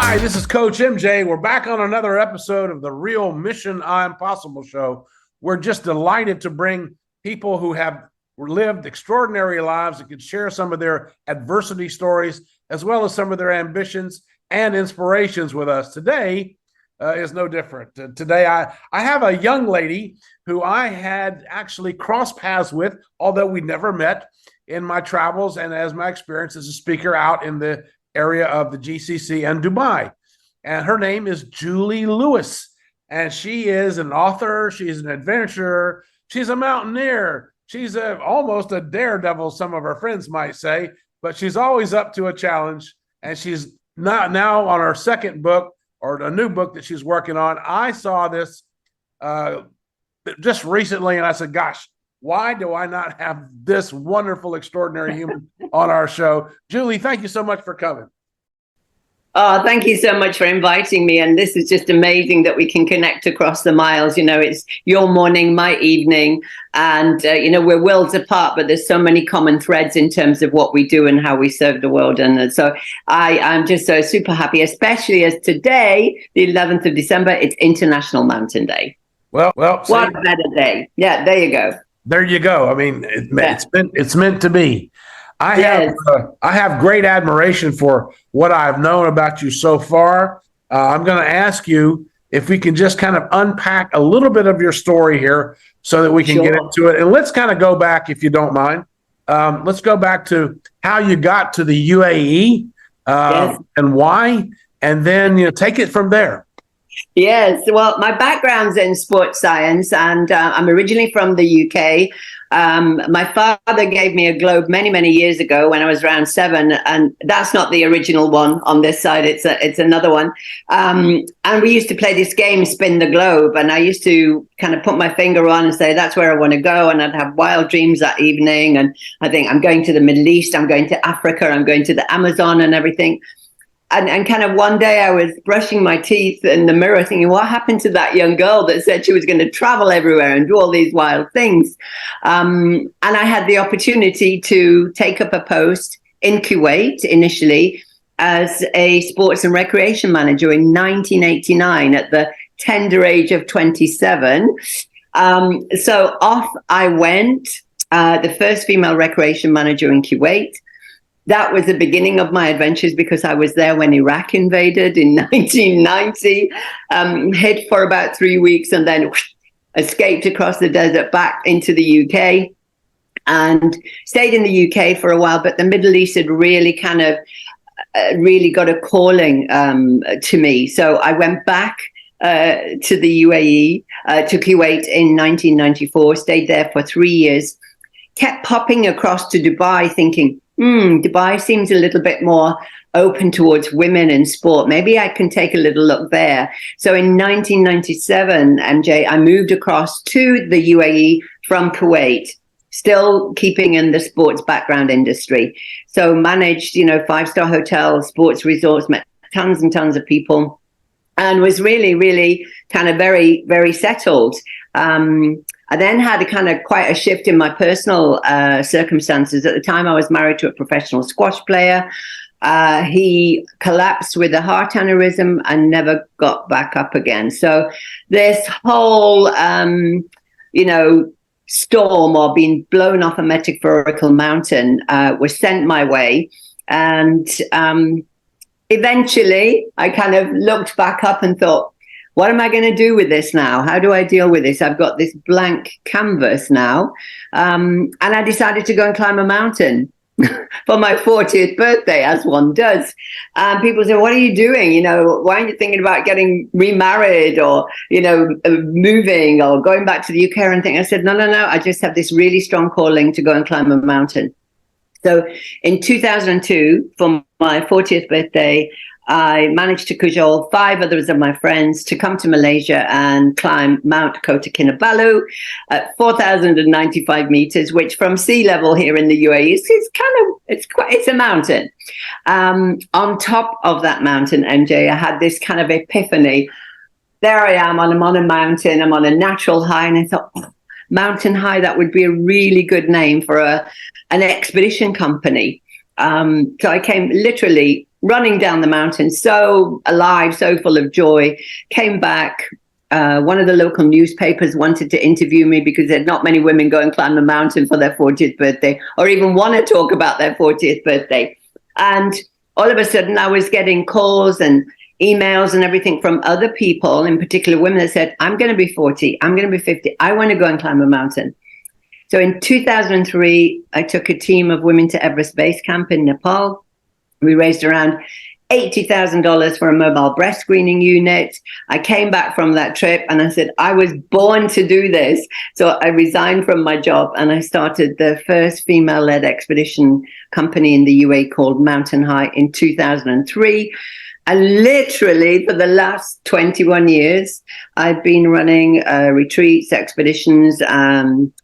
Hi, this is Coach MJ. We're back on another episode of the Real Mission Impossible Show. We're just delighted to bring people who have lived extraordinary lives and can share some of their adversity stories, as well as some of their ambitions and inspirations with us. Today is no different. Today, I have a young lady who I had actually crossed paths with, although we never met, in my travels and as my experience as a speaker out in the area of the GCC and Dubai. And her name is Julie Lewis. And she is an author. She's an adventurer. She's a mountaineer. She's almost a daredevil, some of her friends might say, but she's always up to a challenge. And she's not now on her second book, or a new book that she's working on. I saw this just recently, and I said, gosh, why do I not have this wonderful, extraordinary human on our show? Julie, thank you so much for coming. Oh, thank you so much for inviting me. And this is just amazing that we can connect across the miles. You know, it's your morning, my evening, and, we're worlds apart, but there's so many common threads in terms of what we do and how we serve the world. And so I'm just so super happy, especially as today, the 11th of December, it's International Mountain Day. Well, what a better day. Yeah, there you go. There you go. I mean, it's meant to be. I have great admiration for what I've known about you so far. I'm going to ask you if we can just kind of unpack a little bit of your story here so that we can get into it. And let's kind of go back, if you don't mind. Let's go back to how you got to the UAE and why, and then take it from there. Yes, well, my background's in sports science, and I'm originally from the UK. My father gave me a globe many, many years ago when I was around 7, and that's not the original one on this side. It's another one. And we used to play this game, Spin the Globe, and I used to kind of put my finger on and say, that's where I want to go. And I'd have wild dreams that evening. And I think I'm going to the Middle East, I'm going to Africa, I'm going to the Amazon and everything. And kind of one day I was brushing my teeth in the mirror thinking, what happened to that young girl that said she was going to travel everywhere and do all these wild things? And I had the opportunity to take up a post in Kuwait initially as a sports and recreation manager in 1989 at the tender age of 27. So off I went, the first female recreation manager in Kuwait. That was the beginning of my adventures because I was there when Iraq invaded in 1990, hid for about 3 weeks and then escaped across the desert back into the UK and stayed in the UK for a while. But the Middle East had really kind of really got a calling to me. So I went back to the UAE, to Kuwait in 1994, stayed there for 3 years, kept popping across to Dubai thinking, Dubai seems a little bit more open towards women in sport. Maybe I can take a little look there. So in 1997, MJ, I moved across to the UAE from Kuwait, still keeping in the sports background industry. So managed, 5-star hotels, sports resorts, met tons and tons of people, and was really, really kind of very, very settled. I then had quite a shift in my personal circumstances. At the time, I was married to a professional squash player. He collapsed with a heart aneurysm and never got back up again. So this whole, storm or being blown off a metaphorical mountain was sent my way. And eventually, I kind of looked back up and thought, what am I going to do with this now? How do I deal with this? I've got this blank canvas now. And I decided to go and climb a mountain for my 40th birthday, as one does. People say, what are you doing? Why aren't you thinking about getting remarried or, moving or going back to the UK or anything? I said, no. I just have this really strong calling to go and climb a mountain. So in 2002, for my 40th birthday, I managed to cajole 5 others of my friends to come to Malaysia and climb Mount Kota Kinabalu at 4,095 meters, which from sea level here in the UAE it's a mountain. On top of that mountain, MJ, I had this kind of epiphany. There I am, I'm on a mountain, I'm on a natural high, and I thought, Mountain High, that would be a really good name for an expedition company. So I came literally running down the mountain, so alive, so full of joy. Came back. One of the local newspapers wanted to interview me because there are not many women go and climb the mountain for their 40th birthday or even want to talk about their 40th birthday. And all of a sudden I was getting calls and emails and everything from other people, in particular women, that said, I'm going to be 40, I'm going to be 50, I want to go and climb a mountain. So in 2003, I took a team of women to Everest Base Camp in Nepal. We raised around $80,000 for a mobile breast screening unit. I came back from that trip and I said, I was born to do this. So I resigned from my job and I started the first female-led expedition company in the UAE called Mountain High in 2003. And literally for the last 21 years, I've been running retreats, expeditions,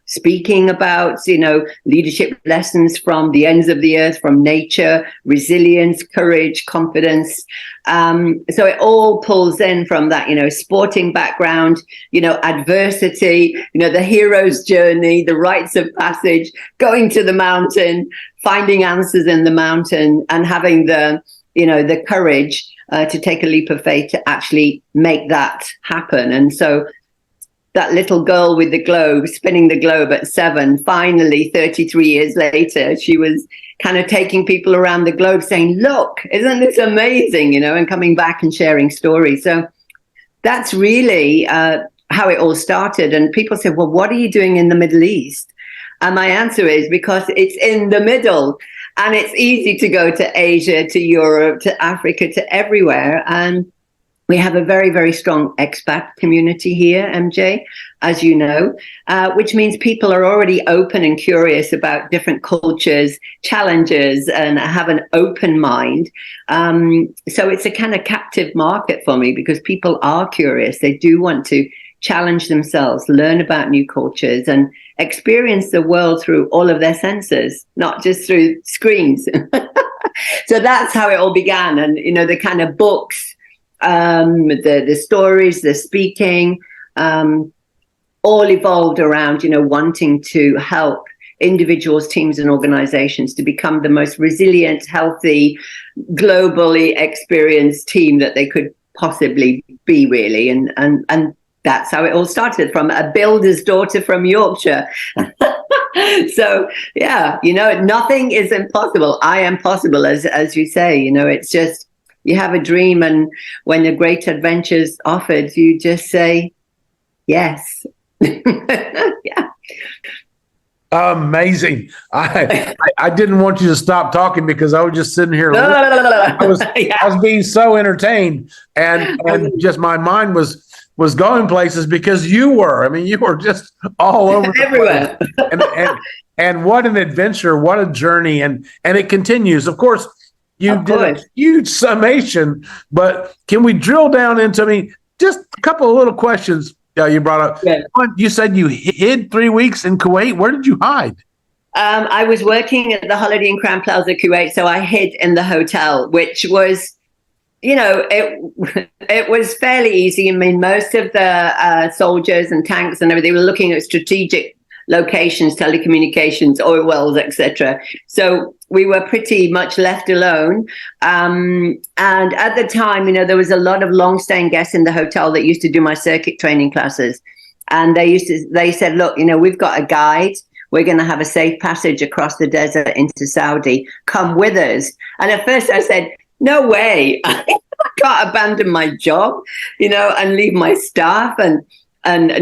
speaking about, leadership lessons from the ends of the earth, from nature, resilience, courage, confidence. So it all pulls in from that, sporting background, adversity, the hero's journey, the rites of passage, going to the mountain, finding answers in the mountain, and having the courage to take a leap of faith to actually make that happen. And so that little girl with the globe, spinning the globe at 7, finally, 33 years later, she was kind of taking people around the globe saying, look, isn't this amazing, and coming back and sharing stories. So that's really how it all started. And people said, well, what are you doing in the Middle East? And my answer is because it's in the middle. And it's easy to go to Asia, to Europe, to Africa, to everywhere. And we have a very, very strong expat community here, MJ, as you know, which means people are already open and curious about different cultures, challenges, and have an open mind. So it's a kind of captive market for me because people are curious. They do want to challenge themselves, learn about new cultures, and experience the world through all of their senses, not just through screens. So that's how it all began. And, the kind of books, the stories, the speaking, all evolved around, wanting to help individuals, teams, and organizations to become the most resilient, healthy, globally experienced team that they could possibly be, really. And that's how it all started, from a builder's daughter from Yorkshire. So, yeah, nothing is impossible. I am possible, as you say. It's just, you have a dream, and when a great adventure's offered, you just say yes. Yeah. Amazing. I didn't want you to stop talking because I was just sitting here. I was being so entertained, and just my mind was going places because you were. I mean, you were just all over everywhere. And what an adventure, what a journey, and it continues. Of course, you did a huge summation, but can we drill down into, just a couple of little questions you brought up. Yeah. You said you hid 3 weeks in Kuwait. Where did you hide? I was working at the Holiday Inn Crowne Plaza, Kuwait, so I hid in the hotel, which was, it was fairly easy. Most of the soldiers and tanks and everything were looking at strategic locations, telecommunications, oil wells, etc. So we were pretty much left alone. And at the time, there was a lot of long-staying guests in the hotel that used to do my circuit training classes. And they said, look, we've got a guide. We're going to have a safe passage across the desert into Saudi. Come with us. And at first I said, no way. I can't abandon my job, and leave my staff and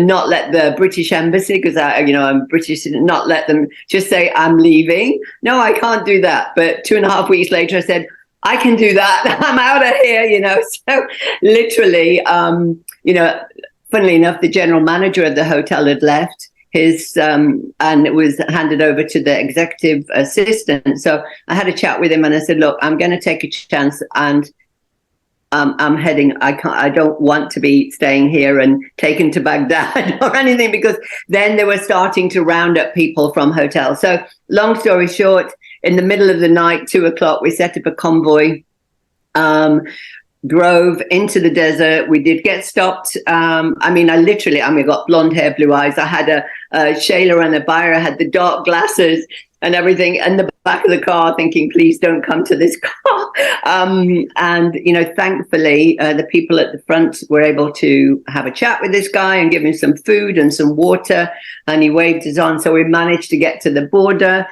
not let the British embassy, because I'm British, not let them just say I'm leaving. No, I can't do that. But 2.5 weeks later, I said, I can do that. I'm out of here, So literally, funnily enough, the general manager of the hotel had left. And it was handed over to the executive assistant. So I had a chat with him and I said, look, I'm going to take a chance and I'm heading. I don't want to be staying here and taken to Baghdad or anything, because then they were starting to round up people from hotels. So long story short, in the middle of the night, 2:00, we set up a convoy, drove into the desert. We did get stopped. I got blonde hair, blue eyes. I had a Shayla and a Byra, had the dark glasses and everything. And the back of the car thinking, please don't come to this car. And, thankfully, the people at the front were able to have a chat with this guy and give him some food and some water. And he waved us on. So we managed to get to the border.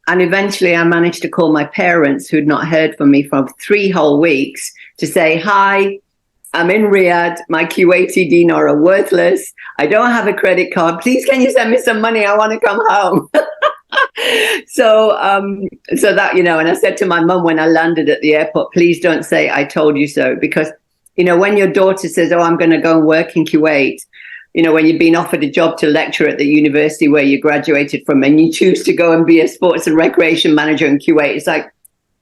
And eventually I managed to call my parents, who'd not heard from me for 3 whole weeks, to say, hi, I'm in Riyadh. My Kuwaiti dinar are worthless. I don't have a credit card. Please, can you send me some money? I want to come home. So that, and I said to my mum when I landed at the airport, please don't say I told you so. Because, when your daughter says, oh, I'm going to go and work in Kuwait, when you've been offered a job to lecture at the university where you graduated from and you choose to go and be a sports and recreation manager in Kuwait, it's like,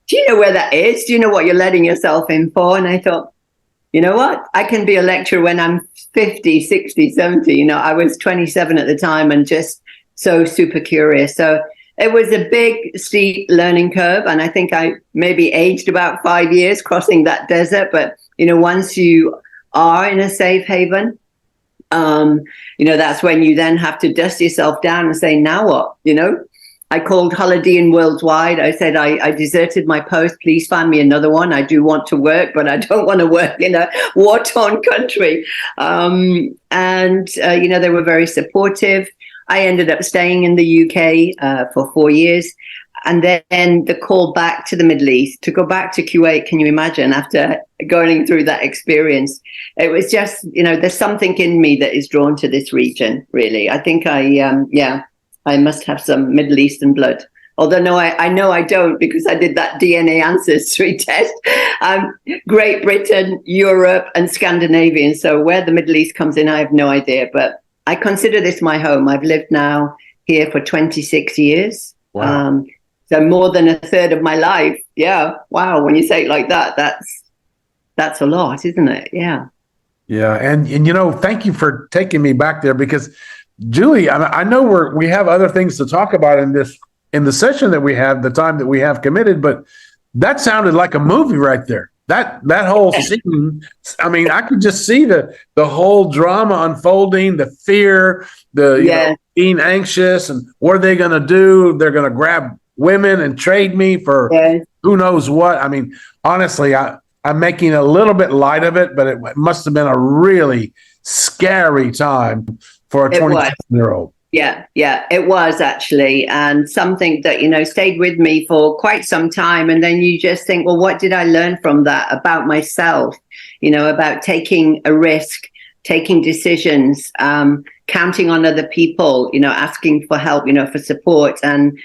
do you know where that is? Do you know what you're letting yourself in for? And I thought, you know what? I can be a lecturer when I'm 50, 60, 70. I was 27 at the time and just so super curious. So it was a big, steep learning curve. And I think I maybe aged about 5 years crossing that desert. But, once you are in a safe haven, that's when you then have to dust yourself down and say, now what? I called Holiday Inn Worldwide. I said, I deserted my post. Please find me another one. I do want to work, but I don't want to work in a war-torn country. They were very supportive. I ended up staying in the UK for 4 years. And then the call back to the Middle East, to go back to Kuwait, can you imagine, after going through that experience? It was just, there's something in me that is drawn to this region, really. I think I must have some Middle Eastern blood. Although, no, I know I don't, because I did that DNA ancestry test. Great Britain, Europe, and Scandinavian. So where the Middle East comes in, I have no idea. But I consider this my home. I've lived now here for 26 years. Wow. So more than a third of my life. Yeah. Wow. When you say it like that, that's a lot, isn't it? Yeah. Yeah. And thank you for taking me back there, because Julie, I know we have other things to talk about in the session that we have, the time that we have committed, but that sounded like a movie right there. That whole scene, I could just see the whole drama unfolding, the fear, being anxious, and what are they going to do? They're going to grab women and trade me for who knows what. Honestly, I'm making a little bit light of it, but it must have been a really scary time for a 27-year-old. Yeah, it was actually. And something that, stayed with me for quite some time. And then you just think, well, what did I learn from that about myself? About taking a risk, taking decisions, counting on other people, asking for help, for support. And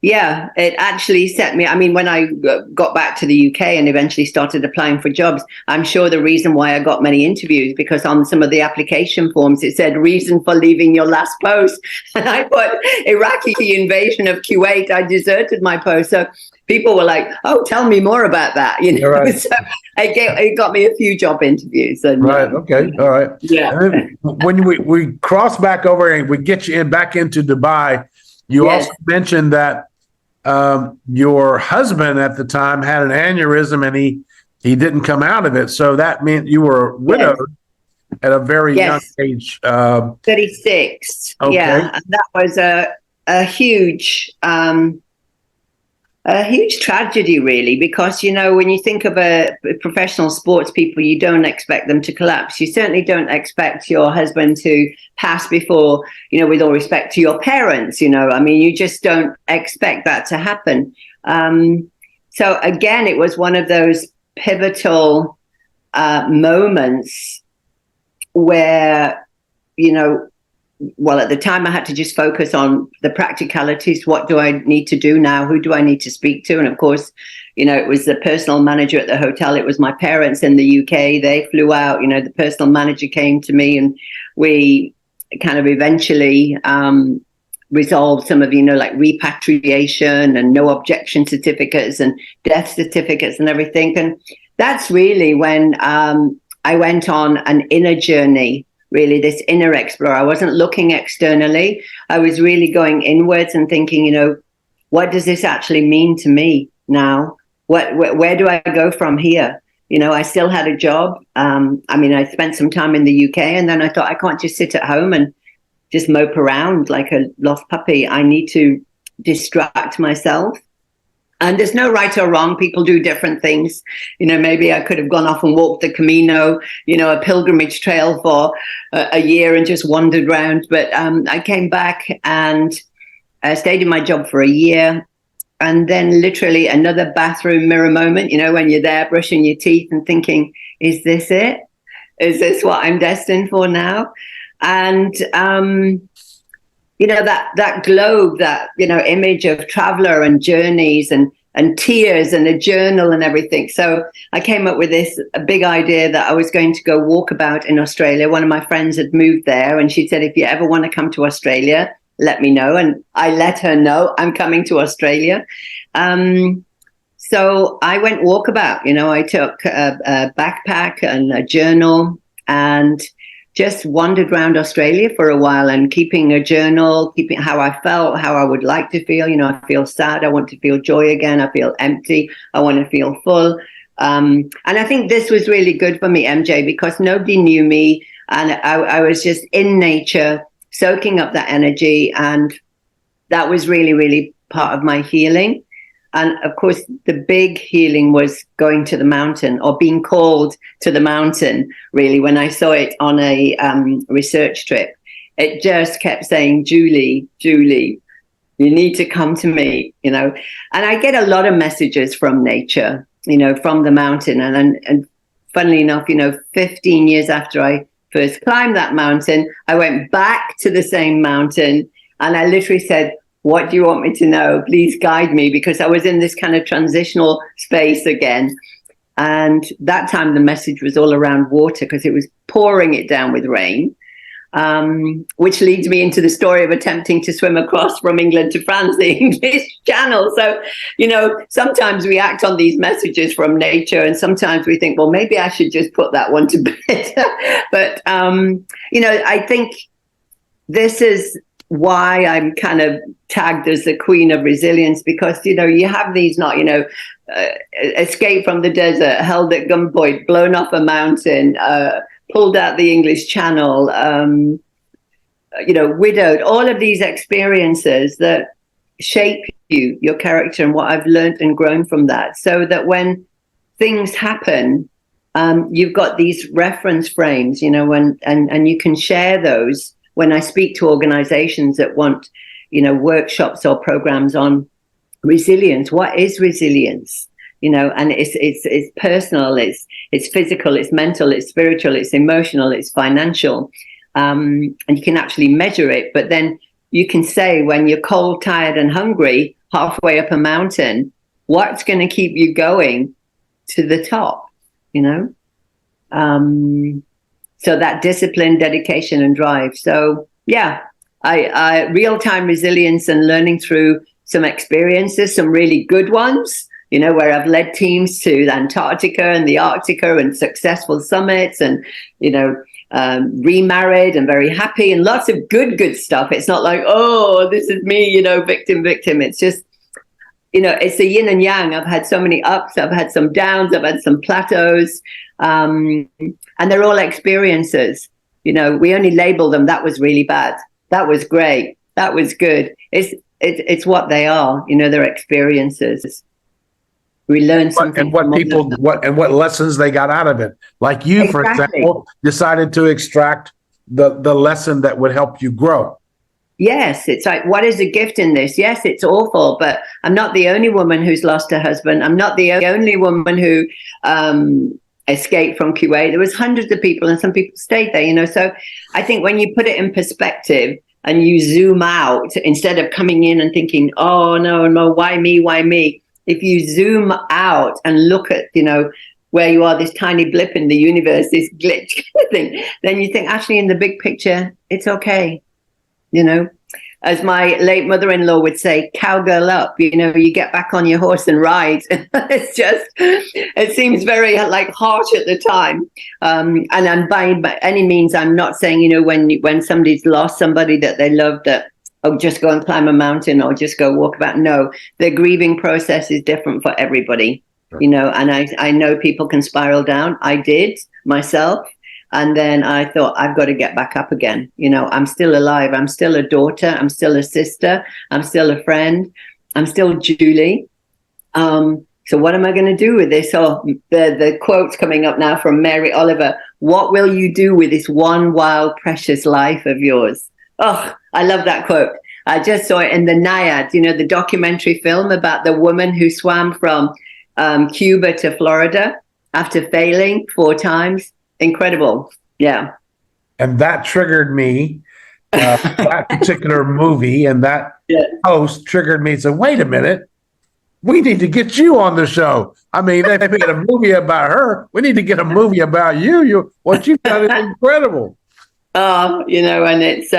it actually set me. When I got back to the UK and eventually started applying for jobs, I'm sure the reason why I got many interviews, because on some of the application forms, it said reason for leaving your last post. And I put Iraqi invasion of Kuwait. I deserted my post. So people were like, oh, tell me more about that. Right. So it got me a few job interviews. And, right. Okay. All right. Yeah. And then when we cross back over and we get you back into Dubai, you also mentioned that your husband at the time had an aneurysm and he didn't come out of it. So that meant you were widowed at a very young age. 36. Okay. Yeah. And that was a huge tragedy, really, because, when you think of a professional sports people, you don't expect them to collapse. You certainly don't expect your husband to pass before, with all respect to your parents, you just don't expect that to happen. So again, it was one of those pivotal moments where, well, at the time I had to just focus on the practicalities. What do I need to do now? Who do I need to speak to? And of course, it was the personal manager at the hotel. It was my parents in the UK. They flew out, the personal manager came to me, and we kind of eventually resolved some of, like repatriation and no objection certificates and death certificates and everything. And that's really when I went on an inner journey. Really, this inner explorer. I wasn't looking externally. I was really going inwards and thinking, what does this actually mean to me now? Where do I go from here? I still had a job. I spent some time in the UK, and then I thought, I can't just sit at home and just mope around like a lost puppy. I need to distract myself. And there's no right or wrong. People do different things. Maybe I could have gone off and walked the Camino, a pilgrimage trail for a year and just wandered around. But I came back and stayed in my job for a year. And then literally another bathroom mirror moment, when you're there brushing your teeth and thinking, is this it? Is this what I'm destined for now? And, that globe, that, image of traveler and journeys and tears and a journal and everything. So I came up with this big idea that I was going to go walkabout in Australia. One of my friends had moved there and she said, if you ever want to come to Australia, let me know. And I let her know I'm coming to Australia. So I went walkabout, I took a backpack and a journal and just wandered around Australia for a while and keeping a journal, keeping how I felt, how I would like to feel. I feel sad. I want to feel joy again. I feel empty. I want to feel full. And I think this was really good for me, MJ, because nobody knew me. And I was just in nature, soaking up that energy. And that was really, really part of my healing. And of course, the big healing was going to the mountain or being called to the mountain, really, when I saw it on a research trip. It just kept saying, Julie, you need to come to me, And I get a lot of messages from nature, from the mountain. And funnily enough, 15 years after I first climbed that mountain, I went back to the same mountain and I literally said, what do you want me to know? Please guide me, because I was in this kind of transitional space again. And that time the message was all around water because it was pouring it down with rain, which leads me into the story of attempting to swim across from England to France, the English Channel. So, sometimes we act on these messages from nature and sometimes we think, well, maybe I should just put that one to bed. But, I think this is why I'm kind of tagged as the queen of resilience, because, you have these escape from the desert, held at gunpoint, blown off a mountain, pulled out the English Channel, widowed, all of these experiences that shape you, your character, and what I've learned and grown from that, so that when things happen, you've got these reference frames, and you can share those. When I speak to organizations that want, workshops or programs on resilience, what is resilience? And it's personal, it's physical, it's mental, it's spiritual, it's emotional, it's financial. And you can actually measure it. But then you can say, when you're cold, tired, and hungry, halfway up a mountain, what's going to keep you going to the top, So that discipline, dedication, and drive. So yeah, I real-time resilience and learning through some experiences, some really good ones, where I've led teams to Antarctica and the Arctica and successful summits and, remarried and very happy and lots of good stuff. It's not like, oh, this is me, victim. It's just, it's the yin and yang. I've had so many ups, I've had some downs, I've had some plateaus. And they're all experiences. We only label them. That was really bad. That was great. That was good. It's what they are. They're experiences. We learn something. And what lessons they got out of it. Like you, for example, decided to extract the lesson that would help you grow. Yes, it's like, what is the gift in this? Yes, it's awful, but I'm not the only woman who's lost her husband. I'm not the only woman who escaped from Kuwait. There was hundreds of people and some people stayed there, So I think when you put it in perspective and you zoom out, instead of coming in and thinking, oh, no, why me? If you zoom out and look at, where you are, this tiny blip in the universe, this glitch kind of thing, then you think, actually, in the big picture, it's okay. As my late mother-in-law would say, cowgirl up, you get back on your horse and ride. It seems very harsh at the time. And I'm by any means, I'm not saying, when somebody's lost somebody that they love, that, oh, just go and climb a mountain or just go walk about. No, the grieving process is different for everybody, and I know people can spiral down. I did myself. And then I thought, I've got to get back up again. You know, I'm still alive. I'm still a daughter. I'm still a sister. I'm still a friend. I'm still Julie. So what am I going to do with this? Oh, the quote's coming up now from Mary Oliver. What will you do with this one wild, precious life of yours? Oh, I love that quote. I just saw it in the Naiad, you know, the documentary film about the woman who swam from Cuba to Florida after failing 4 times. Incredible. Yeah. And that triggered me. That particular movie and that post triggered me. So wait a minute. We need to get you on the show. I mean, they made a movie about her. We need to get a movie about you. What you've done is incredible. You know, and it's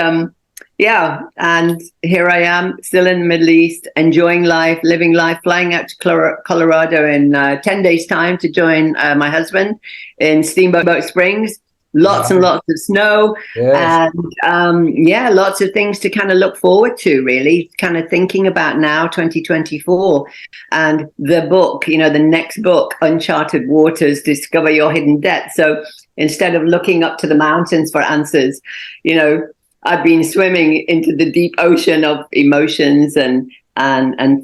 yeah, and here I am, still in the Middle East, enjoying life, living life, flying out to Colorado in 10 days' time to join my husband in Steamboat Springs. Lots and lots of snow, and yeah, lots of things to kind of look forward to, really, kind of thinking about now, 2024, and the book, you know, the next book, Uncharted Waters, Discover Your Hidden Depth. So instead of looking up to the mountains for answers, you know, I've been swimming into the deep ocean of emotions and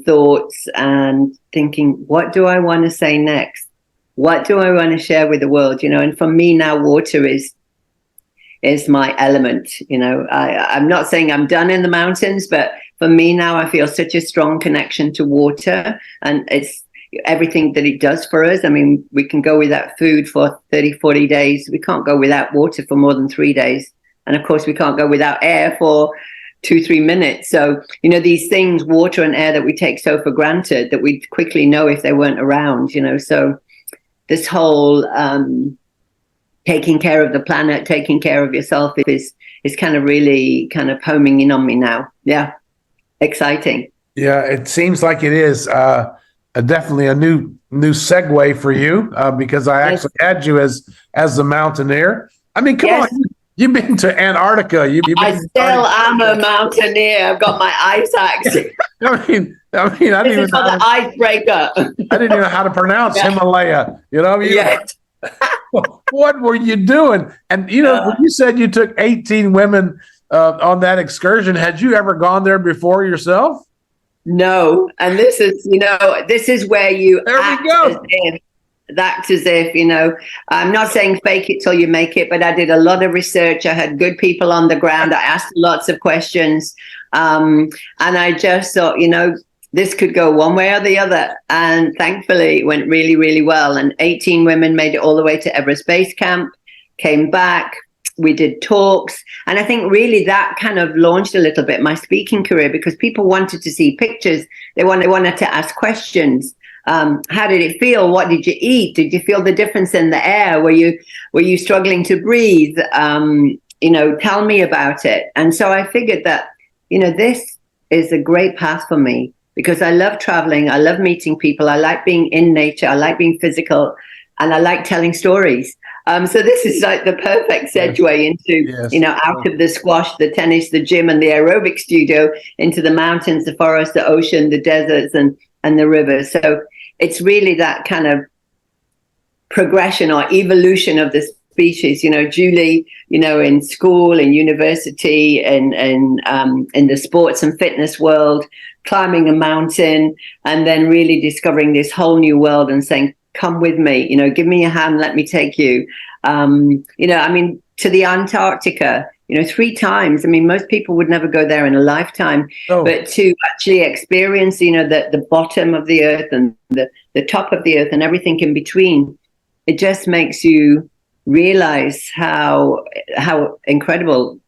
thoughts and thinking, what do I want to say next? What do I want to share with the world? You know, and for me now, water is my element. You know, I'm not saying I'm done in the mountains, but for me now, I feel such a strong connection to water, and it's everything that it does for us. I mean, we can go without food for 30, 40 days. We can't go without water for more than 3 days. And of course, we can't go without air for 2-3 minutes. So, you know, these things, water and air that we take so for granted, that we'd quickly know if they weren't around, you know. So this whole taking care of the planet, taking care of yourself is kind of really kind of homing in on me now. Yeah. Exciting. Yeah, it seems like it is definitely a new segue for you because I actually had you as the mountaineer. I mean, come on. You've been to Antarctica. I still am a mountaineer. I've got my ice axe. I mean, I didn't even know the icebreaker. I didn't even know how to pronounce Himalaya. You know, what were you doing? And you know, when you said you took 18 women on that excursion, had you ever gone there before yourself? No, and this is where you act as if, you know, I'm not saying fake it till you make it, but I did a lot of research. I had good people on the ground. I asked lots of questions. And I just thought, you know, this could go one way or the other. And thankfully it went really, really well. And 18 women made it all the way to Everest Base Camp, came back. We did talks. And I think really that kind of launched a little bit my speaking career, because people wanted to see pictures. They wanted to ask questions. How did it feel? What did you eat? Did you feel the difference in the air? Were you struggling to breathe? You know, tell me about it. And so I figured that, you know, this is a great path for me, because I love traveling. I love meeting people. I like being in nature. I like being physical, and I like telling stories. So this is like the perfect segue into, you know, out of the squash, the tennis, the gym, and the aerobic studio into the mountains, the forest, the ocean, the deserts, and the rivers. So it's really that kind of progression or evolution of the species. You know, Julie, you know, in school, in university, and in the sports and fitness world, climbing a mountain, and then really discovering this whole new world and saying, come with me, you know, give me a hand, let me take you. You know, I mean, to the Antarctica, you know, 3 times. I mean, most people would never go there in a lifetime, but to actually experience, you know, the bottom of the earth and the top of the earth and everything in between, it just makes you realize how incredible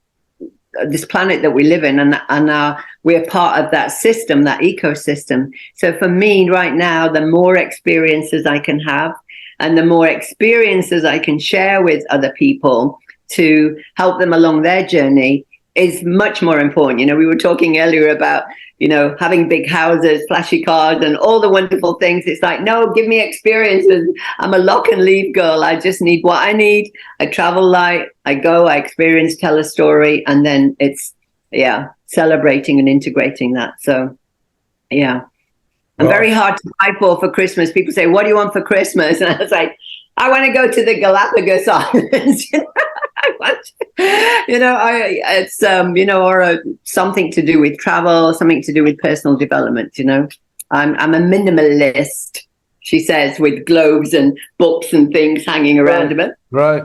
this planet that we live in, and we're part of that system, that ecosystem. So for me right now, the more experiences I can have and the more experiences I can share with other people to help them along their journey is much more important. You know, we were talking earlier about, you know, having big houses, flashy cars, and all the wonderful things. It's like, no, give me experiences. I'm a lock and leave girl. I just need what I need. I travel light. I go, I experience, tell a story, and then it's, celebrating and integrating that. So, I'm very hard to buy for Christmas. People say, what do you want for Christmas? And I was like, I want to go to the Galapagos Islands. It's or something to do with travel, something to do with personal development. I'm a minimalist, she says, with globes and books and things hanging around a bit. Right.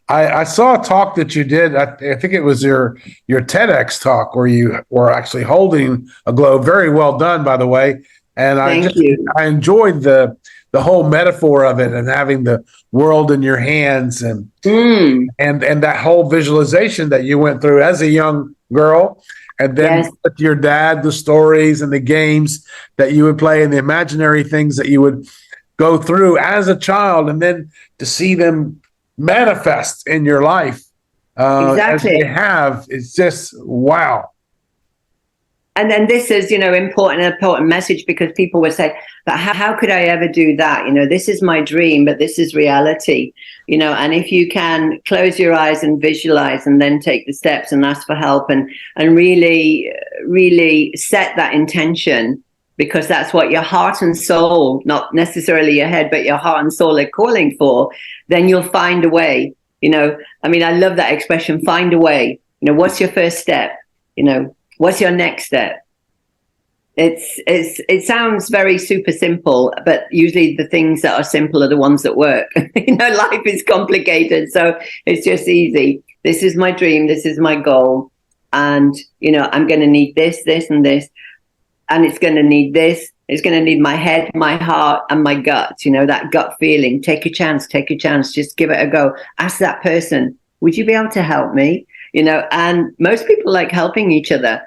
I saw a talk that you did. I think it was your TEDx talk where you were actually holding a globe. Very well done, by the way. And Thank you. I enjoyed the whole metaphor of it and having the world in your hands and that whole visualization that you went through as a young girl. And then with your dad, the stories and the games that you would play and the imaginary things that you would go through as a child, and then to see them manifest in your life as they have, it's just wow. And then this is, important message, because people would say, but how could I ever do that? This is my dream, but this is reality, and if you can close your eyes and visualize and then take the steps and ask for help and really, really set that intention, because that's what your heart and soul, not necessarily your head, but your heart and soul are calling for, then you'll find a way. I love that expression, find a way. What's your first step? What's your next step? It sounds very super simple, but usually the things that are simple are the ones that work. Life is complicated, so it's just easy. This is my dream. This is my goal. And, I'm going to need this, this, and this. And it's going to need this. It's going to need my head, my heart, and my gut. That gut feeling. Take a chance. Just give it a go. Ask that person, would you be able to help me? And most people like helping each other.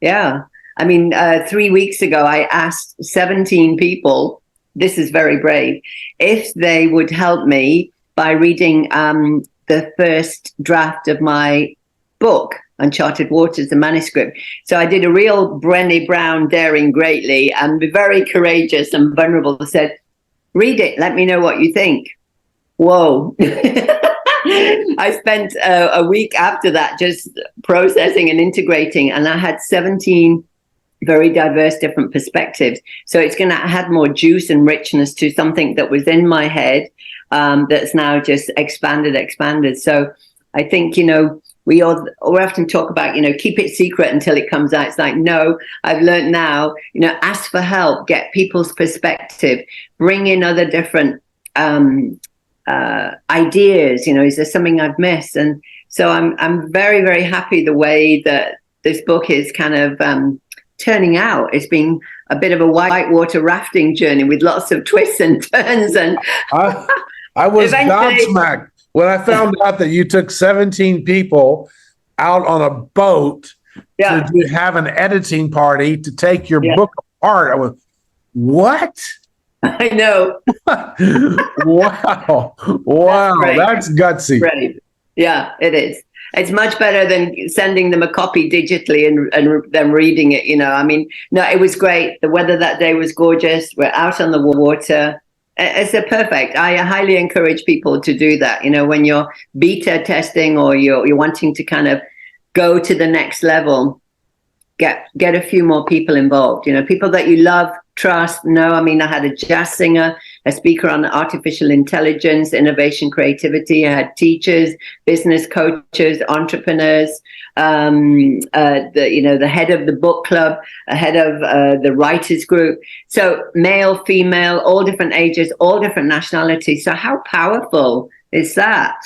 Yeah. 3 weeks ago, I asked 17 people, this is very brave, if they would help me by reading the first draft of my book, Uncharted Waters, the manuscript. So I did a real Brené Brown, daring greatly, and be very courageous and vulnerable. I said, read it. Let me know what you think. Whoa. I spent a week after that just processing and integrating, and I had 17 very diverse different perspectives. So it's going to add more juice and richness to something that was in my head that's now just expanded. So I think, we often talk about, keep it secret until it comes out. It's like, no, I've learned now, ask for help, get people's perspective, bring in other different ideas. Is there something I've missed? And so I'm very, very happy the way that this book is kind of turning out. It's been a bit of a whitewater rafting journey with lots of twists and turns. And I was gobsmacked when I found out that you took 17 people out on a boat to have an editing party to take your book apart. I was, what? I know. Wow. That's gutsy. Right. Yeah, it is. It's much better than sending them a copy digitally and them reading it. No, it was great. The weather that day was gorgeous. We're out on the water. It's perfect. I highly encourage people to do that. When you're beta testing or you're wanting to kind of go to the next level, get a few more people involved. People that you love, trust. I had a jazz singer, a speaker on artificial intelligence, innovation, creativity. I had teachers, business coaches, entrepreneurs, the head of the book club, a head of the writers group. So male, female, all different ages, all different nationalities. So how powerful is that?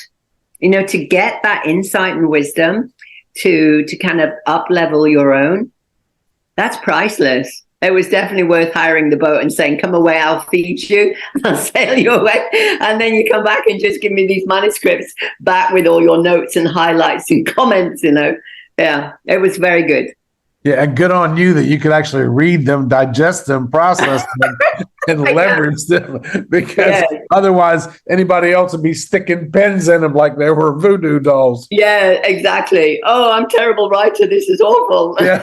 To get that insight and wisdom to kind of up level your own, that's priceless. It was definitely worth hiring the boat and saying, come away, I'll feed you, I'll sail you away. And then you come back and just give me these manuscripts back with all your notes and highlights and comments, Yeah, it was very good. Yeah, and good on you that you could actually read them, digest them, process them, and leverage them. Because otherwise, anybody else would be sticking pens in them like they were voodoo dolls. Yeah, exactly. Oh, I'm a terrible writer. This is awful. Yeah.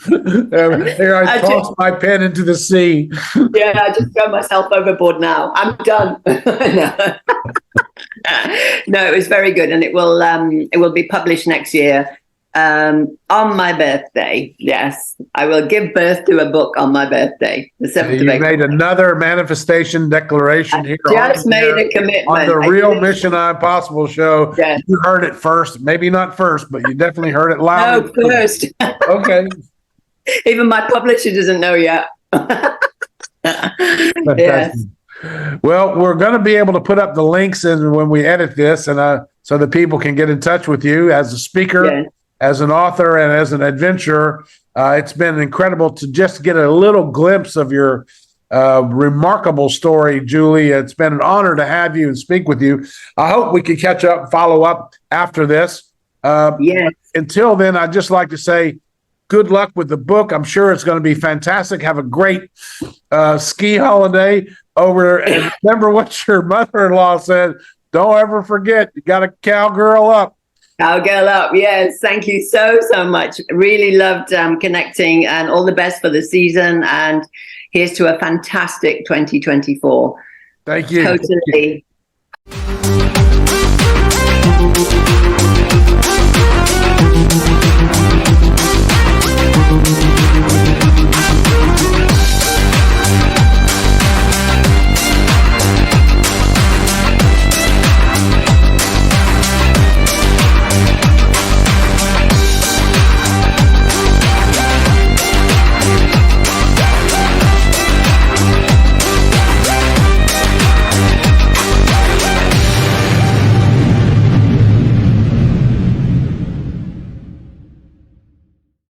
Here I tossed my pen into the sea. Yeah, I just throw myself overboard now. I'm done. No, it was very good, and it will be published next year. On my birthday. Yes, I will give birth to a book on my birthday, the 7th of You April. made another manifestation declaration here. Just made a commitment. On the Real Mission Impossible show. Yes. You heard it first. Maybe not first, but you definitely heard it loud. No, first. Okay. Even my publisher doesn't know yet. Yes. Well, we're going to be able to put up the links in when we edit this, and so that people can get in touch with you as a speaker, Yes. as an author, and as an adventurer. It's been incredible to just get a little glimpse of your remarkable story, Julie. It's been an honor to have you and speak with you. I hope we can catch up, follow up after this. Yes. Until then, I'd just like to say good luck with the book. I'm sure it's going to be fantastic. Have a great ski holiday over. And remember what your mother-in-law said. Don't ever forget, you got to cowgirl up. Cowgirl up. Yes. Thank you so much. Really loved connecting, and all the best for the season. And here's to a fantastic 2024. Thank you. Totally.